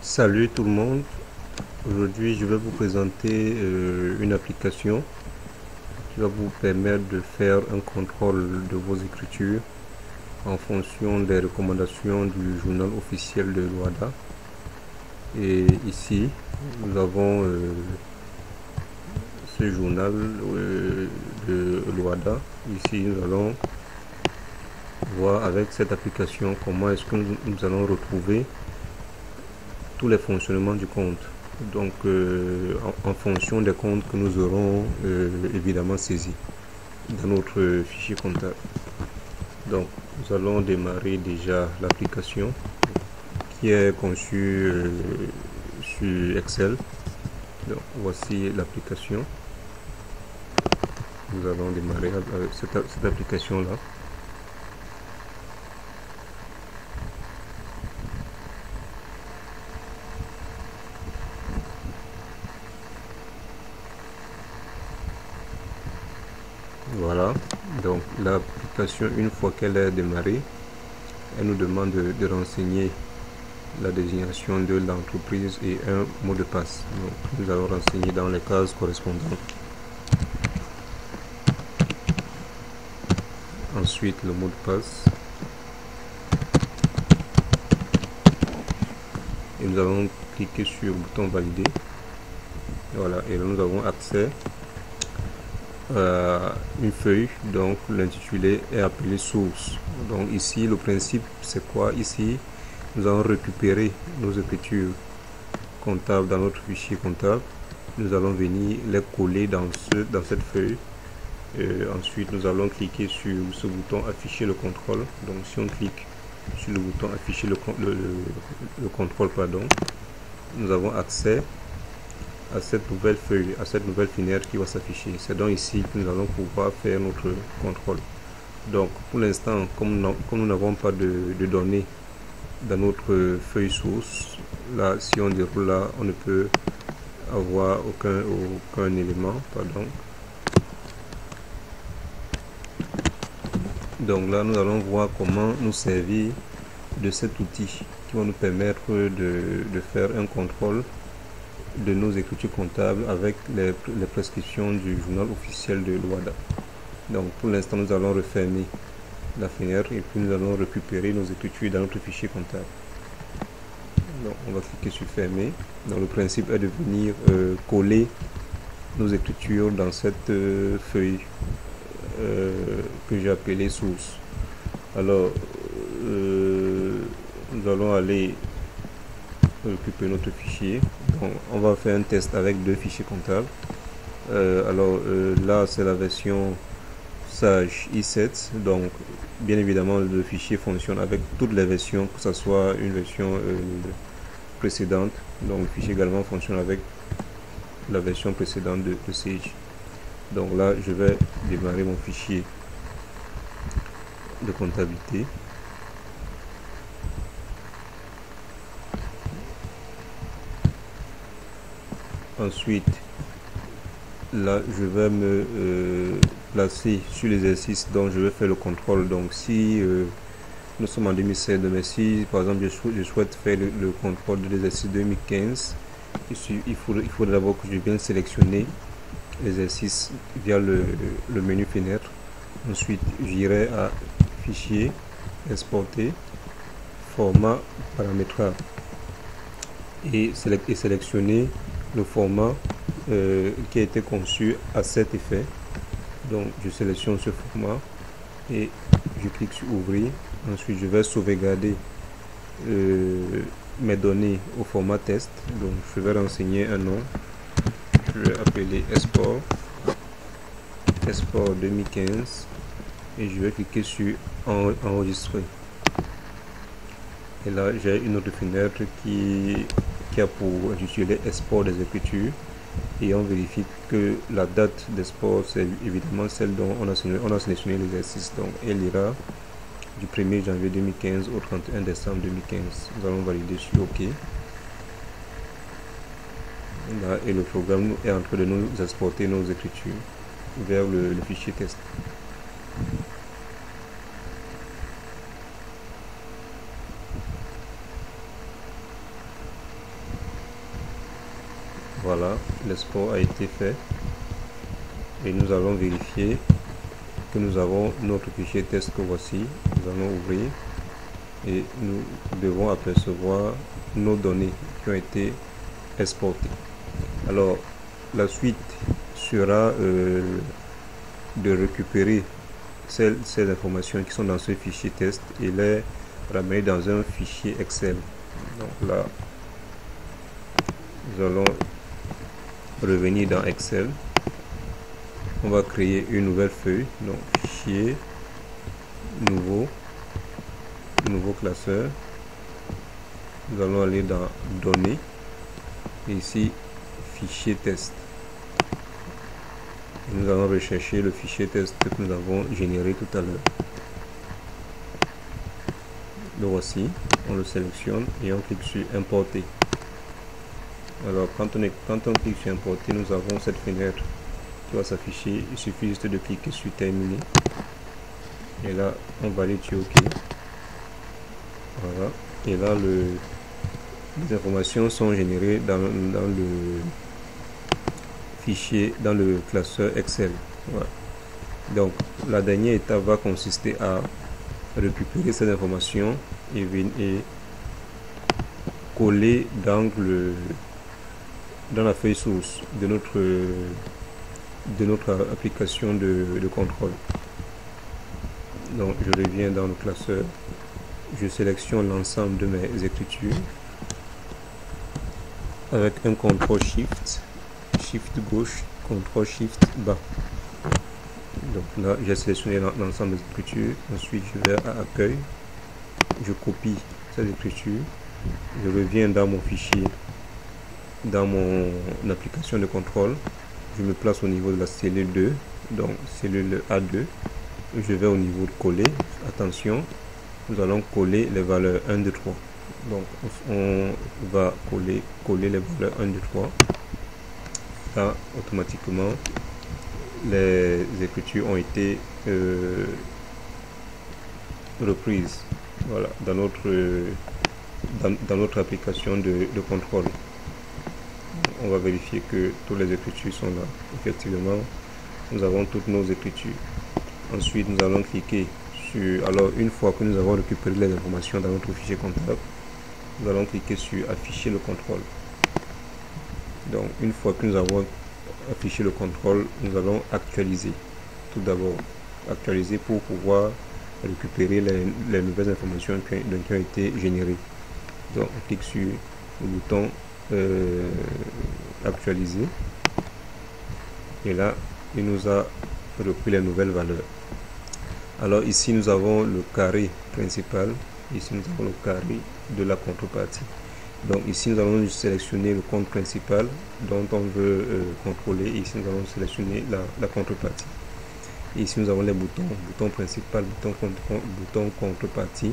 Salut tout le monde, aujourd'hui je vais vous présenter une application qui va vous permettre de faire un contrôle de vos écritures en fonction des recommandations du journal officiel de l'OADA. Et ici nous avons ce journal de l'OADA. Ici nous allons voir avec cette application comment est-ce que nous allons retrouver tous les fonctionnements du compte. Donc en fonction des comptes que nous aurons évidemment saisis dans notre fichier comptable. Donc nous allons démarrer déjà l'application qui est conçue sur Excel. Donc voici l'application. Nous allons démarrer avec cette application là. Voilà, donc l'application, une fois qu'elle est démarrée, elle nous demande de renseigner la désignation de l'entreprise et un mot de passe. Donc, nous allons renseigner dans les cases correspondantes. Ensuite, le mot de passe. Et nous allons cliquer sur le bouton valider. Voilà, et là nous avons accès une feuille, donc l'intitulé est appelé source. Donc ici le principe c'est quoi? Ici nous allons récupérer nos écritures comptables dans notre fichier comptable, nous allons venir les coller dans cette feuille. Ensuite nous allons cliquer sur ce bouton afficher le contrôle. Donc si on clique sur le bouton afficher le contrôle, pardon, nous avons accès à cette nouvelle feuille, à cette nouvelle fenêtre qui va s'afficher. C'est donc ici que nous allons pouvoir faire notre contrôle. Donc pour l'instant, comme nous n'avons pas de données dans notre feuille source, là si on déroule là, on ne peut avoir aucun élément, pardon. Donc là nous allons voir comment nous servir de cet outil qui va nous permettre de faire un contrôle de nos écritures comptables avec les prescriptions du journal officiel de l'OADA. Donc pour l'instant nous allons refermer la fenêtre et puis nous allons récupérer nos écritures dans notre fichier comptable. Donc on va cliquer sur fermer. Donc le principe est de venir coller nos écritures dans cette feuille que j'ai appelée source. Alors nous allons aller récupérer notre fichier. Donc, on va faire un test avec deux fichiers comptables. Là c'est la version Sage i7. Donc bien évidemment le fichier fonctionne avec toutes les versions, que ce soit une version précédente. Donc le fichier également fonctionne avec la version précédente de Sage. Donc là je vais démarrer mon fichier de comptabilité. Ensuite, là, je vais me placer sur l'exercice dont je vais faire le contrôle. Donc, si nous sommes en 2016, mais si par exemple je souhaite faire le contrôle de l'exercice 2015, il faut d'abord que je vienne sélectionner l'exercice via le menu fenêtre. Ensuite, j'irai à Fichier, Exporter, Format, Paramétrage et sélectionner le format qui a été conçu à cet effet. Donc je sélectionne ce format et je clique sur ouvrir. Ensuite je vais sauvegarder mes données au format test. Donc je vais renseigner un nom, je vais appeler export 2015 et je vais cliquer sur enregistrer. Et là j'ai une autre fenêtre qui a pour intitulé export des écritures, et on vérifie que la date d'export c'est évidemment celle dont on a sélectionné l'exercice. Donc elle ira du 1er janvier 2015 au 31 décembre 2015. Nous allons valider sur OK. Là, et le programme est en train de nous exporter nos écritures vers le fichier test. Voilà, l'export a été fait et nous allons vérifier que nous avons notre fichier test que voici. Nous allons ouvrir et nous devons apercevoir nos données qui ont été exportées. Alors la suite sera de récupérer ces informations qui sont dans ce fichier test et les ramener dans un fichier Excel. Donc là, nous allons revenir dans Excel. On va créer une nouvelle feuille, donc fichier, nouveau classeur. Nous allons aller dans données et ici fichier test. Et nous allons rechercher le fichier test que nous avons généré tout à l'heure. Le voici, on le sélectionne et on clique sur importer. Alors quand on clique sur importer, nous avons cette fenêtre qui va s'afficher. Il suffit juste de cliquer sur terminer et là on valide sur OK. Voilà, et là les informations sont générées dans le fichier, dans le classeur Excel. Voilà. Donc la dernière étape va consister à récupérer cette information et coller dans la feuille source de notre application de contrôle. Donc je reviens dans le classeur, je sélectionne l'ensemble de mes écritures avec un CTRL Shift gauche, CTRL Shift bas. Donc là j'ai sélectionné l'ensemble des écritures. Ensuite je vais à accueil, je copie ces écritures, je reviens dans mon fichier, dans mon application de contrôle, je me place au niveau de la cellule 2, donc cellule A2, je vais au niveau de coller. Attention, nous allons coller les valeurs 1, 2, 3. Donc on va coller les valeurs 1, 2, 3. Là automatiquement les écritures ont été reprises, voilà, dans notre application de contrôle. On va vérifier que toutes les écritures sont là. Effectivement, nous avons toutes nos écritures. Ensuite, nous allons cliquer sur... Alors, une fois que nous avons récupéré les informations dans notre fichier comptable, nous allons cliquer sur afficher le contrôle. Donc, une fois que nous avons affiché le contrôle, nous allons actualiser. Tout d'abord, actualiser pour pouvoir récupérer les nouvelles informations qui ont été générées. Donc, on clique sur le bouton actualiser et là il nous a repris les nouvelles valeurs. Alors ici nous avons le carré principal, ici nous avons le carré de la contrepartie. Donc ici nous allons sélectionner le compte principal dont on veut contrôler. Ici nous allons sélectionner la contrepartie. Et ici nous avons les bouton principal, bouton contrepartie.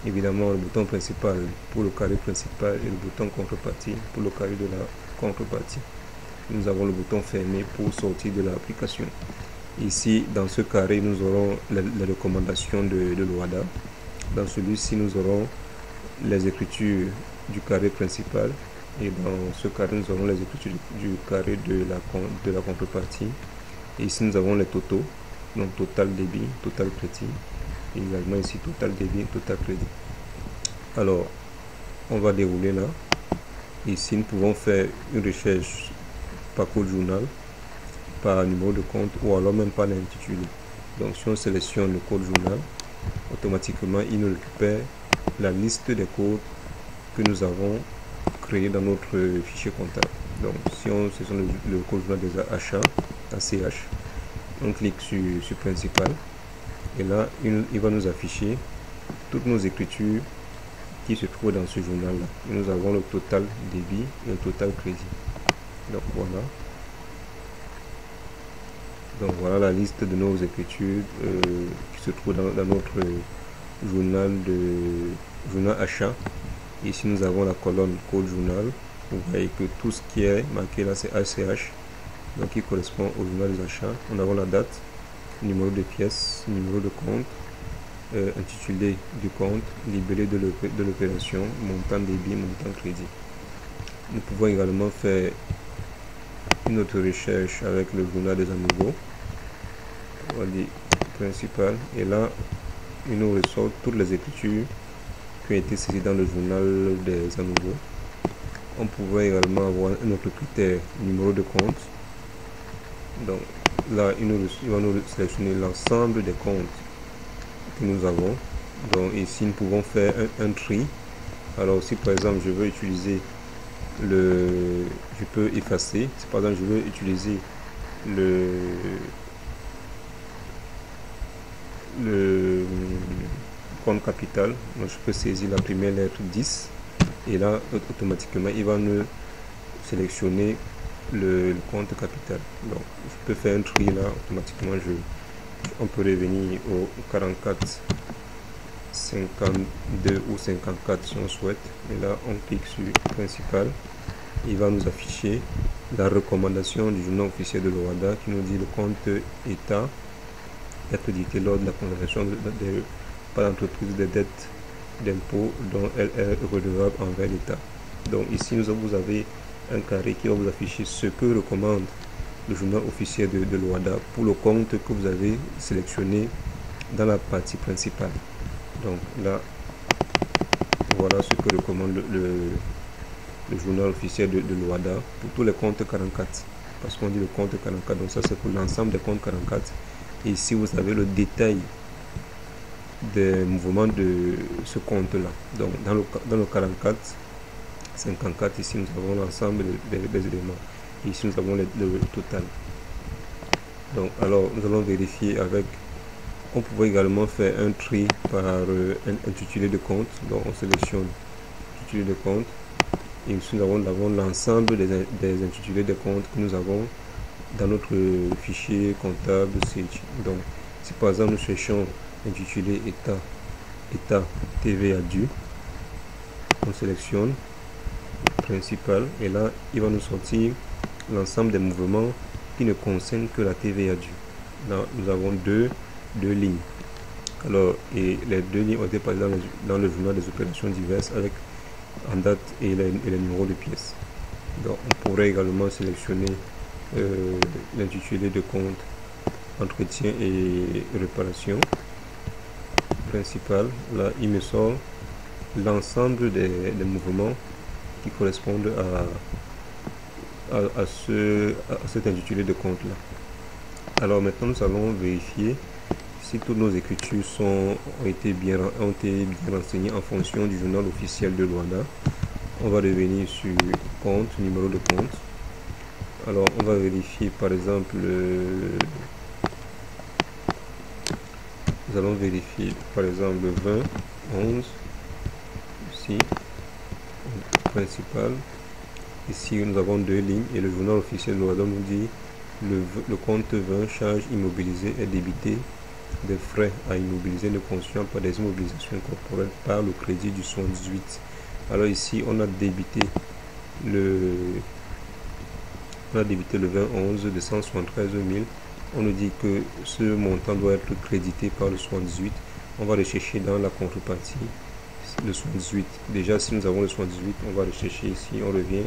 Évidemment le bouton principal pour le carré principal et le bouton contrepartie pour le carré de la contrepartie. Nous avons le bouton fermé pour sortir de l'application. Ici dans ce carré nous aurons les recommandations de l'OADA. Dans celui-ci nous aurons les écritures du carré principal et dans ce carré nous aurons les écritures du carré de la contrepartie. Et ici nous avons les totaux, donc total débit, total crédit. Et également ici total débit, total crédit. Alors on va dérouler là. Ici nous pouvons faire une recherche par code journal, par numéro de compte ou alors même par l'intitulé. Donc si on sélectionne le code journal, automatiquement il nous récupère la liste des codes que nous avons créés dans notre fichier comptable. Donc si on sélectionne le code journal des achats, ACH, on clique sur principal et là il va nous afficher toutes nos écritures qui se trouvent dans ce journal là. Et nous avons le total débit et le total crédit. Donc voilà. Donc voilà la liste de nos écritures qui se trouvent dans notre journal achat. Ici nous avons la colonne code journal. Vous voyez que tout ce qui est marqué là c'est ACH, donc qui correspond au journal des achats. On avons la date, numéro de pièce, numéro de compte, intitulé du compte, libellé de l'opération, montant débit, montant crédit. Nous pouvons également faire une autre recherche avec le journal des Amoureux. On va dire principal. Et là, il nous ressort toutes les écritures qui ont été saisies dans le journal des Amoureux. On pouvait également avoir un autre critère, numéro de compte. Donc là, il va nous sélectionner l'ensemble des comptes que nous avons. Donc ici, nous pouvons faire un tri. Alors si par exemple je veux utiliser je peux effacer. Si par exemple je veux utiliser le compte capital, donc je peux saisir la première lettre 10 et là automatiquement il va nous sélectionner le compte capital. Donc je peux faire un tri là automatiquement. On peut revenir au 44 52 ou 54 si on souhaite, et là on clique sur principal. Il va nous afficher la recommandation du journal officiel de l'OHADA qui nous dit le compte état être dicté lors de la conversation par l'entreprise des dettes d'impôt dont elle est redevable envers l'État. Donc ici vous avez un carré qui va vous afficher ce que recommande le journal officiel de l'OHADA pour le compte que vous avez sélectionné dans la partie principale. Donc là, voilà ce que recommande le journal officiel de l'OHADA pour tous les comptes 44. Parce qu'on dit le compte 44, donc ça c'est pour l'ensemble des comptes 44. Et ici vous avez le détail des mouvements de ce compte-là. Donc dans le 44, 54, ici nous avons l'ensemble des éléments. Et ici nous avons le total. Donc alors nous allons vérifier avec. On pouvait également faire un tri par un intitulé de compte. Donc on sélectionne intitulé de compte. Et ici nous avons l'ensemble des intitulés de compte que nous avons dans notre fichier comptable Sage. Donc si par exemple nous cherchons intitulé état TVA dû, on sélectionne principal et là il va nous sortir l'ensemble des mouvements qui ne concernent que la TVA due. Là nous avons deux lignes. Alors, et les deux lignes ont été passées dans le journal des opérations diverses avec en date et les numéros de pièces. Donc on pourrait également sélectionner l'intitulé de compte entretien et réparation principal. Là il me sort l'ensemble des mouvements qui correspondent à cet intitulé de compte là. Alors maintenant nous allons vérifier si toutes nos écritures ont été bien renseignées en fonction du journal officiel de l'OHADA. On va revenir sur compte, numéro de compte. Alors on va vérifier par exemple, nous allons vérifier par exemple 20 11 ici principal. Ici nous avons deux lignes et le journal officiel de l'OHADA nous dit le compte 20 charges immobilisées est débité des frais à immobiliser ne constituant pas des immobilisations incorporelles par le crédit du 78. Alors ici on a débité le 2011 de 173 000. On nous dit que ce montant doit être crédité par le 78. On va rechercher dans la contrepartie le 78. Déjà si nous avons le 78, on va rechercher ici, on revient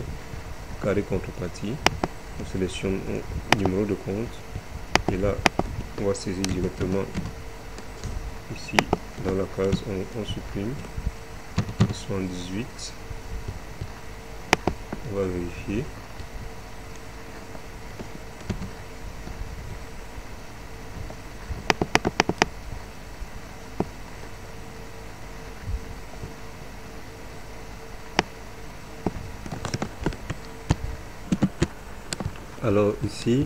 carré contrepartie, on sélectionne numéro de compte et là on va saisir directement ici dans la case, on supprime 78. On va vérifier. Alors ici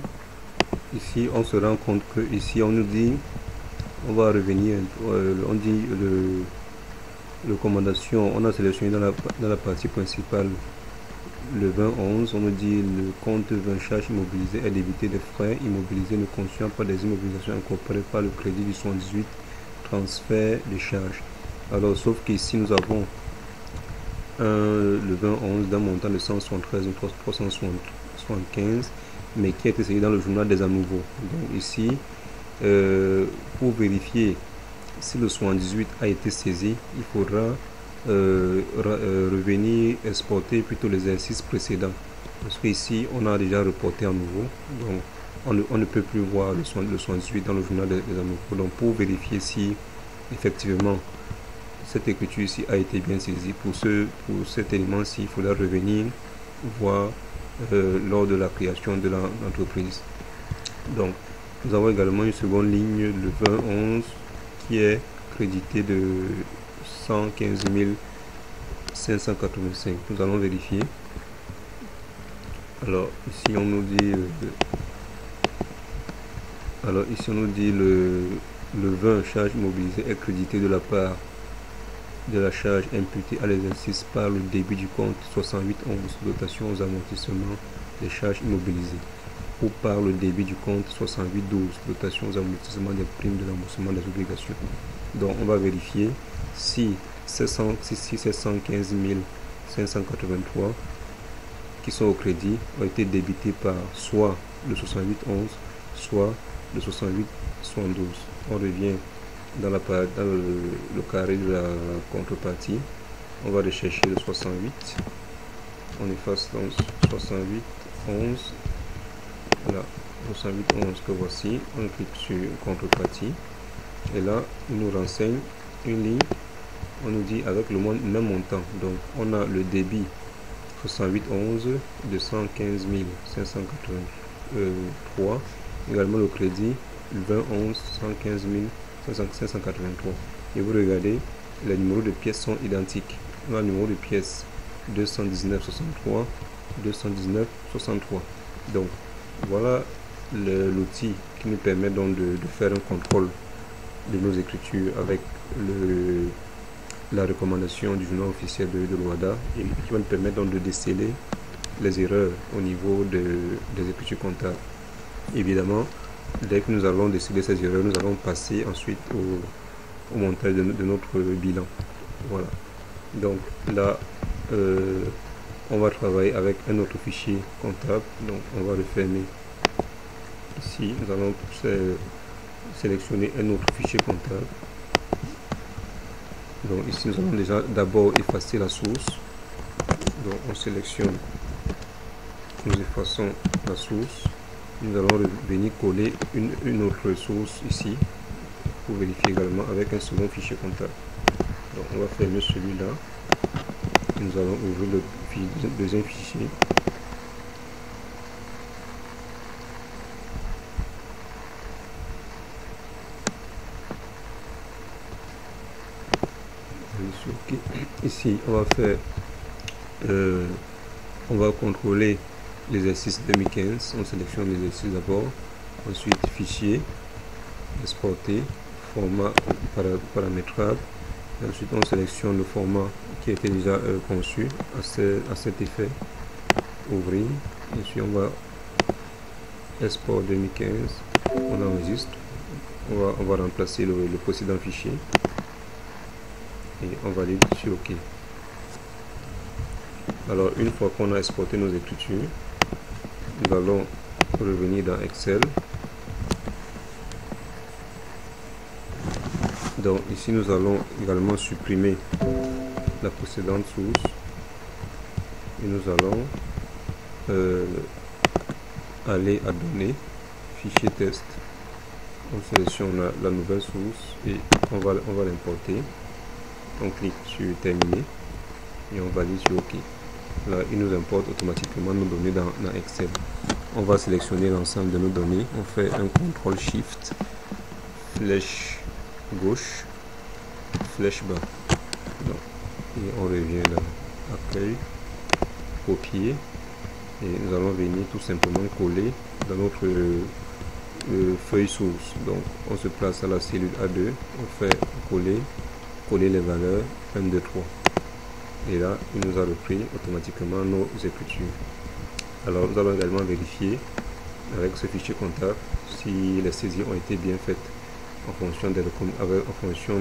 on se rend compte que ici on nous dit, on va revenir, on dit le recommandation, on a sélectionné dans la partie principale le 2011, on nous dit le compte 20 charges immobilisées est débité des frais immobilisés ne constituant pas des immobilisations incorporées par le crédit du 118 transfert de charges. Alors sauf qu'ici nous avons le 2011 d'un montant de 173 375 mais qui a été saisi dans le journal des Amoureux. Donc ici pour vérifier si le 78 a été saisi, il faudra revenir exporter plutôt les exercices précédents. parce que ici on a déjà reporté à nouveau, donc on ne peut plus voir le 78 dans le journal des amoureux. Donc pour vérifier si effectivement cette écriture ici a été bien saisie, pour cet élément-ci, il faudra revenir voir lors de la création de l'entreprise. Donc nous avons également une seconde ligne, le 2011, qui est crédité de 115 585. Nous allons vérifier. Alors ici on nous dit le 20 charge mobilisée est crédité de la part de la charge imputée à l'exercice par le débit du compte 6811 dotation aux amortissements des charges immobilisées, ou par le débit du compte 6812 dotation aux amortissements des primes de remboursement des obligations. Donc on va vérifier si ces 115 583 qui sont au crédit ont été débités par soit le 6811, soit le 6812. On revient dans le carré de la contrepartie. On va rechercher le 68. On efface donc 6811. Voilà, 6811 que voici. On clique sur contrepartie. Et là, il nous renseigne une ligne. On nous dit avec le même montant. Donc, on a le débit 6811 de 115 583. Également le crédit 2011 115 583. Et vous regardez, les numéros de pièces sont identiques. On a le numéro de pièce 219,63, 219,63. Donc, voilà l'outil qui nous permet donc de faire un contrôle de nos écritures avec la recommandation du journal officiel de l'OHADA, et qui va nous permettre donc de déceler les erreurs au niveau des écritures comptables. Évidemment, dès que nous allons déceler ces erreurs, nous allons passer ensuite au montage de notre bilan. Voilà. Donc là, on va travailler avec un autre fichier comptable. Donc on va le fermer. Ici, nous allons sélectionner un autre fichier comptable. Donc ici, nous allons déjà d'abord effacer la source. Donc on sélectionne, nous effaçons la source. Nous allons venir coller une autre source ici pour vérifier également avec un second fichier comptable. Donc on va fermer celui-là. Nous allons ouvrir le deuxième fichier. Okay. Ici on va faire on va contrôler l'exercice 2015. On sélectionne l'exercice d'abord, ensuite fichier, exporter, format paramétrable, et ensuite on sélectionne le format qui a été déjà conçu à cet effet, ouvrir, et puis on va export 2015, on enregistre, on va remplacer le précédent fichier et on valide sur OK. Alors une fois qu'on a exporté nos écritures, nous allons revenir dans Excel. Donc ici nous allons également supprimer la précédente source et nous allons aller à données, fichier test. On sélectionne la nouvelle source et on va l'importer. On clique sur terminer et on valide sur OK. Là, il nous importe automatiquement nos données dans Excel. On va sélectionner l'ensemble de nos données. On fait un CTRL SHIFT, flèche gauche, flèche bas. Donc, et on revient dans Accueil, copier. Et nous allons venir tout simplement coller dans notre feuille source. Donc, on se place à la cellule A2. On fait coller les valeurs 1, 2, 3. Et là, il nous a repris automatiquement nos écritures. Alors, nous allons également vérifier avec ce fichier comptable si les saisies ont été bien faites en fonction de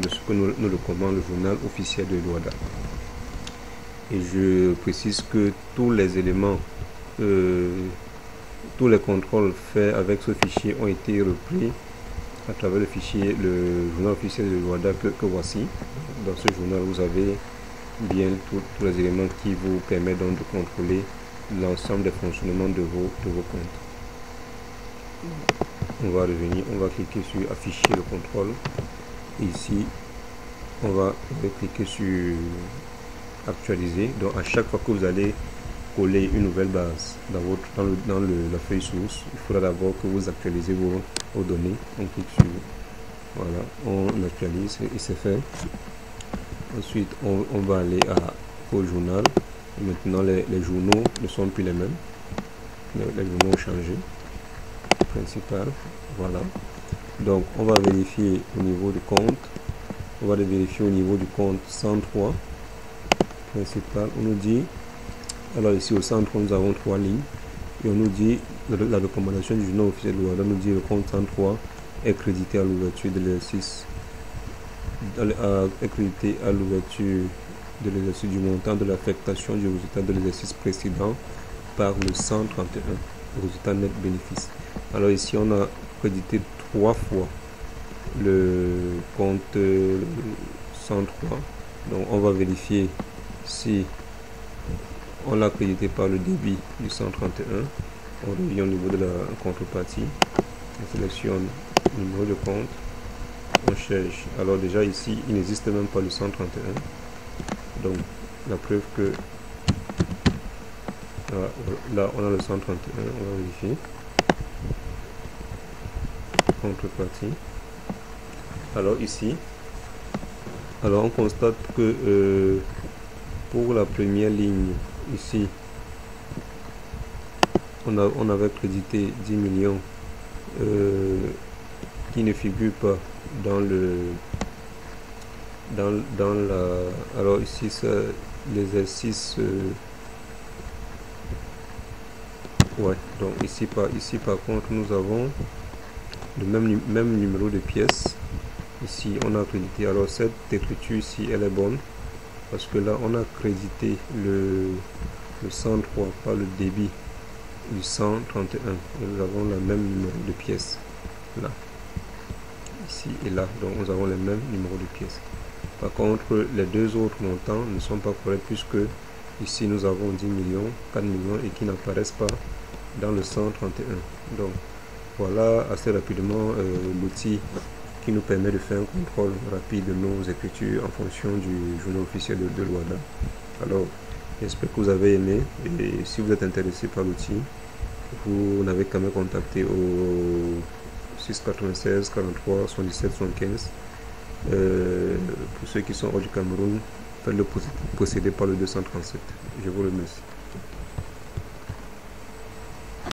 ce que nous recommande le journal officiel de l'OHADA. Et je précise que tous les éléments, tous les contrôles faits avec ce fichier ont été repris à travers le fichier, le journal officiel de l'OHADA que voici. Dans ce journal, vous avez bien tous les éléments qui vous permettent donc de contrôler l'ensemble des fonctionnements de vos comptes. On va revenir, on va cliquer sur afficher le contrôle. Et ici, on va cliquer sur actualiser. Donc à chaque fois que vous allez coller une nouvelle base dans la feuille source, il faudra d'abord que vous actualisez vos données. On clique sur, voilà, on actualise et c'est fait. Ensuite, on va aller au journal. Maintenant, les journaux ne sont plus les mêmes. Les journaux ont changé. Principal, voilà. Donc, on va vérifier au niveau du compte. On va le vérifier au niveau du compte 103. Principal, on nous dit, alors ici au centre, nous avons 3 lignes. Et on nous dit, la recommandation du journal officiel de l'Ouada nous dit le compte 103 est crédité à l'ouverture de l'exercice. Crédité à l'ouverture de l'exercice du montant de l'affectation du résultat de l'exercice précédent par le 131, résultat net bénéfice. Alors ici on a crédité 3 fois le compte 103, donc on va vérifier si on l'a crédité par le débit du 131. On revient au niveau de la contrepartie, on sélectionne le numéro de compte, on cherche. Alors déjà ici il n'existe même pas le 131, donc la preuve que là on a le 131. On va vérifier contrepartie. Alors ici, alors on constate que pour la première ligne ici on avait crédité 10 millions qui ne figure pas dans la, alors ici c'est l'exercice ouais, donc ici par contre nous avons le même numéro de pièce. Ici on a crédité, alors cette écriture ici elle est bonne parce que là on a crédité le 103 par le débit du 131. Nous avons le même numéro de pièce là, ici et là, donc nous avons les mêmes numéros de pièces. Par contre les deux autres montants ne sont pas corrects puisque ici nous avons 10 millions, 4 millions et qui n'apparaissent pas dans le 131. Donc voilà assez rapidement l'outil qui nous permet de faire un contrôle rapide de nos écritures en fonction du journal officiel de l'Ouada. Alors j'espère que vous avez aimé, et si vous êtes intéressé par l'outil, vous n'avez qu'à me contacter au 696 43 77 75. Pour ceux qui sont hors du Cameroun, faites-le procéder par le 237. Je vous remercie.